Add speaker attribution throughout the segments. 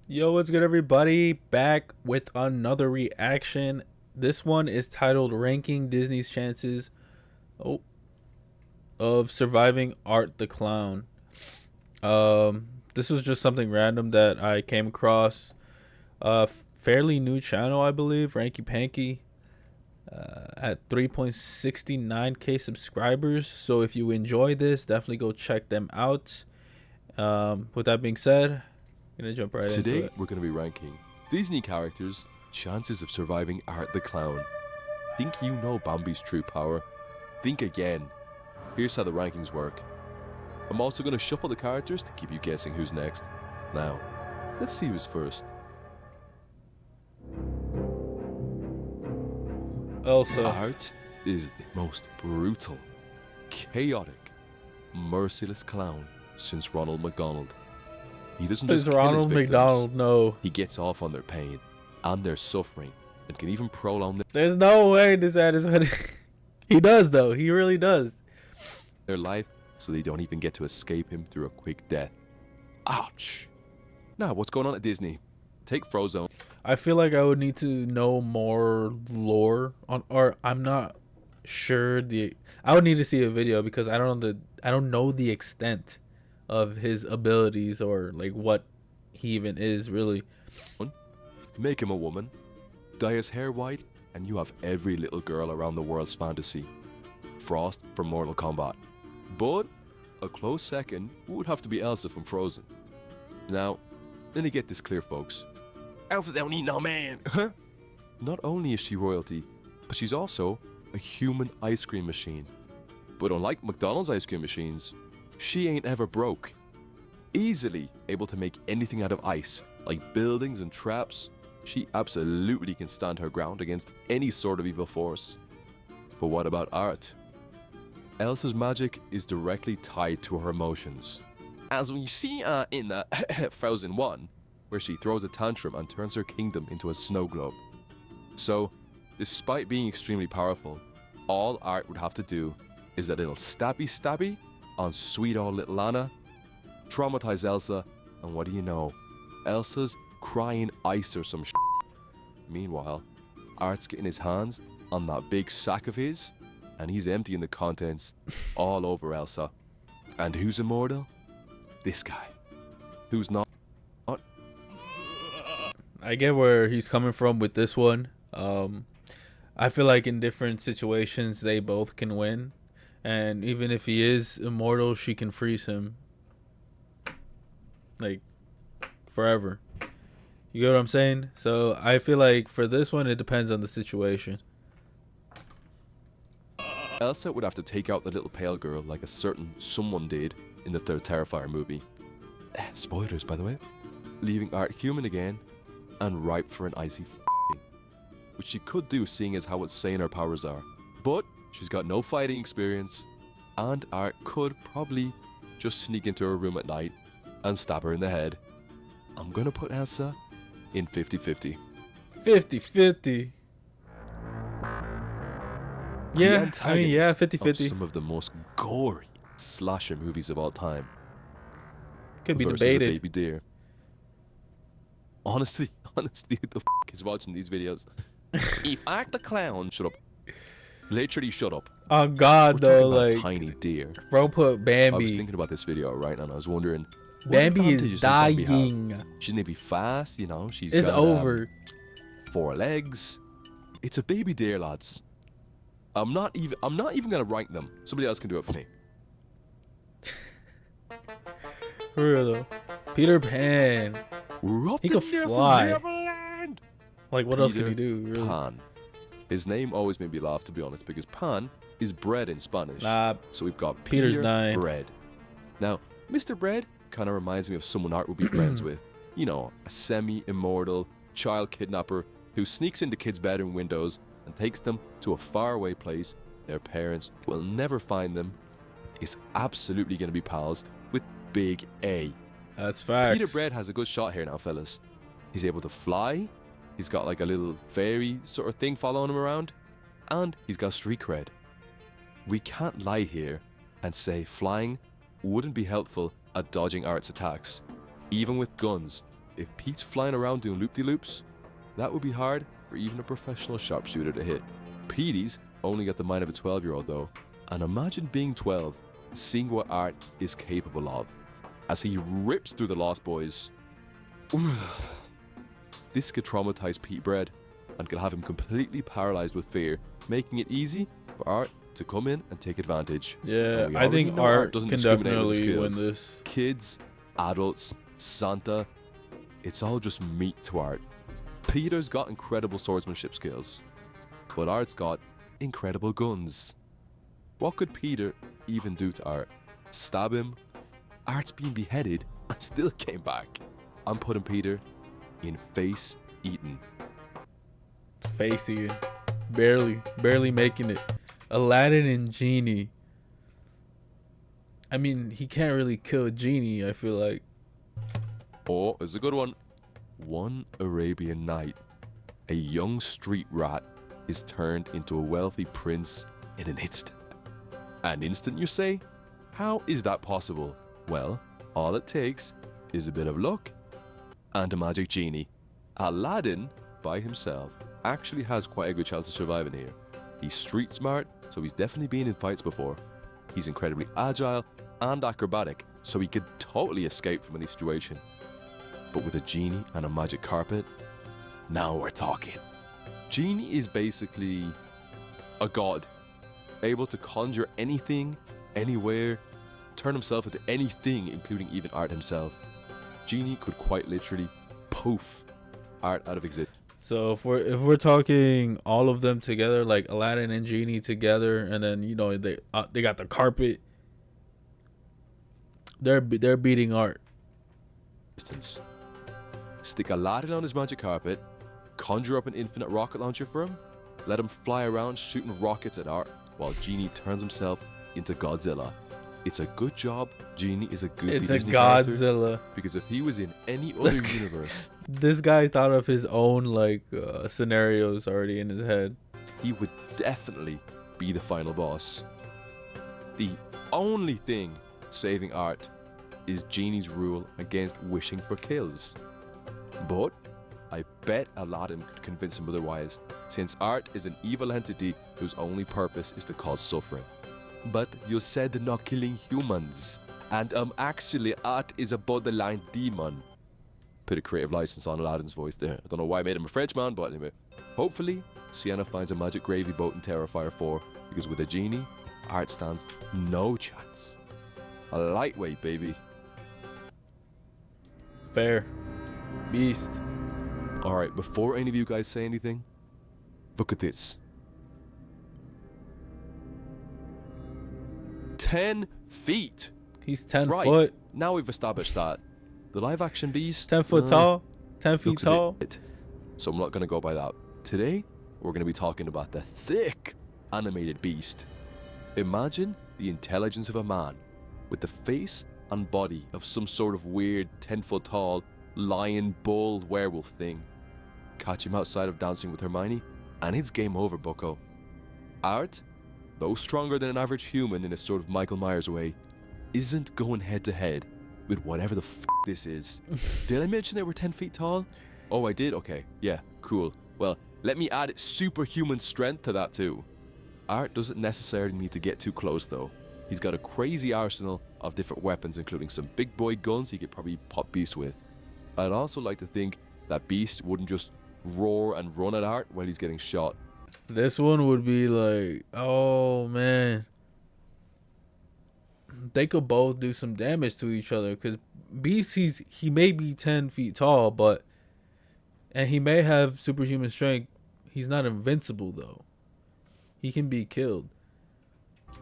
Speaker 1: Yo, what's good, everybody? Back with another reaction. This one is titled Ranking Disney's Chances oh, of Surviving Art the Clown. This was just something random that I came across. Fairly new channel, I believe, Ranky Panky, at 3.69k subscribers. So if you enjoy this, definitely go check them out. With that being said, I'm gonna jump right into
Speaker 2: Today,
Speaker 1: it.
Speaker 2: we're going to be ranking Disney characters' chances of surviving Art the Clown. Think you know Bambi's true power? Think again. Here's how the rankings work. I'm also going to shuffle the characters to keep you guessing who's next. Now, let's see who's first.
Speaker 1: Elsa.
Speaker 2: Art is the most brutal, chaotic, merciless clown since Ronald McDonald. He doesn't just
Speaker 1: Does
Speaker 2: kill
Speaker 1: Ronald
Speaker 2: his victims,
Speaker 1: McDonald know?
Speaker 2: he gets off on their pain and their suffering and can even prolong
Speaker 1: There's no way this ad is what he does, though. He really does.
Speaker 2: their life so they don't even get to escape him through a quick death. Ouch. Now, what's going on at Disney? Take Frozone.
Speaker 1: I feel like I would need to know more lore on, or I'm not sure I would need to see a video because I don't know the extent of his abilities or like what he even is really.
Speaker 2: Make him a woman, dye his hair white, and you have every little girl around the world's fantasy. Frost from Mortal Kombat. But a close second would have to be Elsa from Frozen. Now, let me get this clear, folks. Elsa don't need no man. Huh? Not only is she royalty, but she's also a human ice cream machine. But unlike McDonald's ice cream machines, she ain't ever broke. Easily able to make anything out of ice, like buildings and traps, she absolutely can stand her ground against any sort of evil force. But what about art? Elsa's magic is directly tied to her emotions. As we see in Frozen 1, where she throws a tantrum and turns her kingdom into a snow globe. So, despite being extremely powerful, all art would have to do is a little stabby on sweet old little Anna, traumatize Elsa, and what do you know? Elsa's crying ice or some shit. Meanwhile, Art's getting his hands on that big sack of his, and he's emptying the contents all over Elsa. And who's immortal? This guy. Who's not.
Speaker 1: I get where he's coming from with this one. I feel like in different situations they both can win, and even if he is immortal, she can freeze him like forever. You get what I'm saying? So I feel like for this one, it depends on the situation.
Speaker 2: Elsa would have to take out the little pale girl like a certain someone did in the third Terrifier movie. Spoilers, by the way. Leaving Art human again and ripe for an icy f***ing, which she could do seeing as how insane her powers are. But she's got no fighting experience, and Art could probably just sneak into her room at night and stab her in the head. I'm gonna put Elsa in 50-50.
Speaker 1: 50-50. Yeah, I mean, yeah, 50-50.
Speaker 2: Some of the most gory slasher movies of all time.
Speaker 1: Could be
Speaker 2: versus
Speaker 1: debated.
Speaker 2: A baby deer. Honestly, who the f*** is watching these videos? If Art the Clown, shut up. Literally, shut up.
Speaker 1: Oh God,
Speaker 2: We're
Speaker 1: though,
Speaker 2: talking about
Speaker 1: like
Speaker 2: tiny deer.
Speaker 1: bro put Bambi.
Speaker 2: I was thinking about this video, right, and I was wondering, what
Speaker 1: Bambi
Speaker 2: advantages
Speaker 1: is
Speaker 2: does Bambi have?
Speaker 1: dying.
Speaker 2: She's maybe fast, you know. She's
Speaker 1: It's
Speaker 2: got,
Speaker 1: over.
Speaker 2: 4 legs. It's a baby deer, lads. I'm not even gonna rank them. Somebody else can do it for me.
Speaker 1: For real though. Peter Pan.
Speaker 2: We're up
Speaker 1: He
Speaker 2: to
Speaker 1: could fly.
Speaker 2: Neverland.
Speaker 1: Like, what else could he
Speaker 2: Peter
Speaker 1: do? Really?
Speaker 2: Pan. His name always made me laugh, to be honest, because pan is bread in Spanish.
Speaker 1: Nah,
Speaker 2: So we've got
Speaker 1: Peter's
Speaker 2: Peter
Speaker 1: dying.
Speaker 2: Bread. Now, Mr. Bread kind of reminds me of someone Art would be friends with. You know, a semi-immortal child kidnapper who sneaks into kids' bedroom windows and takes them to a faraway place their parents will never find them. Is absolutely going to be pals with Big A.
Speaker 1: that's facts.
Speaker 2: Peter Bread has a good shot here now, fellas. He's able to fly. He's got like a little fairy sort of thing following him around. And he's got street cred. We can't lie here and say flying wouldn't be helpful at dodging Art's attacks. Even with guns, if Pete's flying around doing loop-de-loops, that would be hard for even a professional sharpshooter to hit. Petey's only got the mind of a 12-year-old though, and imagine being 12, seeing what Art is capable of, as he rips through the Lost Boys. This could traumatize Pete Bread, and could have him completely paralyzed with fear, making it easy for Art to come in and take advantage.
Speaker 1: Yeah, I think Art
Speaker 2: doesn't
Speaker 1: can
Speaker 2: discriminate with his
Speaker 1: definitely win
Speaker 2: kills.
Speaker 1: this.
Speaker 2: Kids, adults, Santa, it's all just meat to Art. Peter's got incredible swordsmanship skills, but Art's got incredible guns. What could Peter even do to Art? Stab him? Art's been beheaded and still came back. I'm putting Peter in face eaten.
Speaker 1: Face eating. Barely making it. Aladdin and Genie. I mean, he can't really kill Genie, I feel like.
Speaker 2: Oh, it's a good one. One Arabian night, a young street rat is turned into a wealthy prince in an instant. An instant, you say? How is that possible? Well, all it takes is a bit of luck and a magic genie. Aladdin, by himself, actually has quite a good chance of surviving here. He's street smart, so he's definitely been in fights before. He's incredibly agile and acrobatic, so he could totally escape from any situation. But with a genie and a magic carpet, now we're talking. Genie is basically a god, able to conjure anything, anywhere, turn himself into anything, including even Art himself. Genie could quite literally poof Art out of existence.
Speaker 1: So if we're talking all of them together, like Aladdin and Genie together, and then you know they got the carpet, they're beating Art.
Speaker 2: Stick Aladdin on his magic carpet, conjure up an infinite rocket launcher for him, let him fly around shooting rockets at Art while Genie turns himself into Godzilla. It's a good job Genie is a goofy
Speaker 1: It's a
Speaker 2: Disney character,
Speaker 1: Godzilla.
Speaker 2: because if he was in any other universe,
Speaker 1: This guy thought of his own like scenarios already in his head.
Speaker 2: he would definitely be the final boss. The only thing saving Art is Genie's rule against wishing for kills. But I bet Aladdin could convince him otherwise, since Art is an evil entity whose only purpose is to cause suffering. But you said not killing humans, and actually Art is a borderline demon. Put a creative license on Aladdin's voice there. I don't know why I made him a Frenchman, but anyway. Hopefully, Sienna finds a magic gravy boat in Terrifier 4, because with a genie, Art stands no chance. A lightweight, baby.
Speaker 1: Fair. Beast.
Speaker 2: Alright, before any of you guys say anything, look at this. 10 feet!
Speaker 1: He's 10
Speaker 2: Right,
Speaker 1: foot.
Speaker 2: now we've established that. The live action beast...
Speaker 1: 10 foot tall. 10 feet
Speaker 2: looks a
Speaker 1: tall.
Speaker 2: bit, so I'm not going to go by that. Today, we're going to be talking about the thick animated beast. Imagine the intelligence of a man with the face and body of some sort of weird 10 foot tall lion bull werewolf thing. Catch him outside of Dancing with Hermione and it's game over, bucko. Art, though stronger than an average human in a sort of Michael Myers way, isn't going head to head with whatever the this is. Did I mention they were 10 feet tall? Oh, I did? Okay, yeah, cool. Well, let me add superhuman strength to that too. Art doesn't necessarily need to get too close though. He's got a crazy arsenal of different weapons, including some big boy guns he could probably pop Beast with. I'd also like to think that Beast wouldn't just roar and run at Art while he's getting shot.
Speaker 1: This one would be like, oh man. They could both do some damage to each other, because Beast, he may be 10 feet tall, and he may have superhuman strength. He's not invincible though. He can be killed.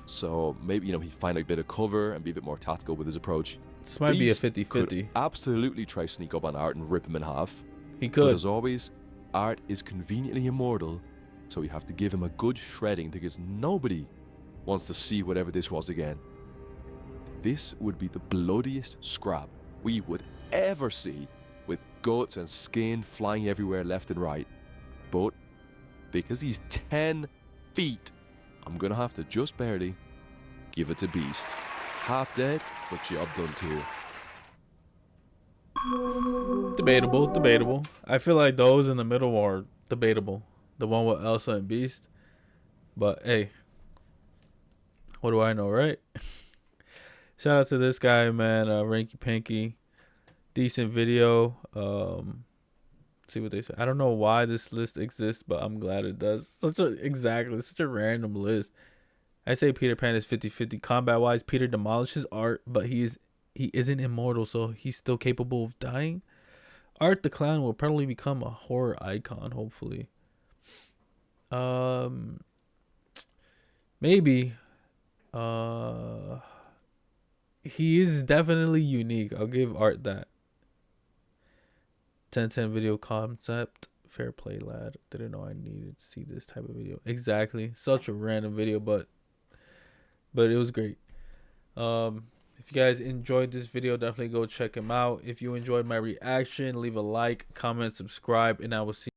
Speaker 2: So maybe, he'd find a bit of cover and be a bit more tactical with his approach.
Speaker 1: This might
Speaker 2: Beast
Speaker 1: be a 50-50.
Speaker 2: could absolutely try sneak up on Art and rip him in half.
Speaker 1: He
Speaker 2: But
Speaker 1: could.
Speaker 2: as always, Art is conveniently immortal, so we have to give him a good shredding because nobody wants to see whatever this was again. This would be the bloodiest scrap we would ever see, with guts and skin flying everywhere left and right. But because he's 10 feet, I'm gonna have to just barely give it to Beast. Half dead, but job done too.
Speaker 1: Debatable, debatable. I feel like those in the middle are debatable. The one with Elsa and Beast. But hey, what do I know, right? Shout out to this guy, man. Ranky Pinky. Decent video. See what they say. I don't know why this list exists, but I'm glad it does. Such a random list. I say Peter Pan is 50-50 combat wise. Peter demolishes art, but he isn't immortal, so he's still capable of dying. Art the Clown will probably become a horror icon, hopefully. Maybe. He is definitely unique. I'll give Art that. 10/10 video concept. Fair play, lad. Didn't know I needed to see this type of video. Exactly. Such a random video, but it was great. If you guys enjoyed this video, definitely go check him out. If you enjoyed my reaction, leave a like, comment, subscribe, and I will see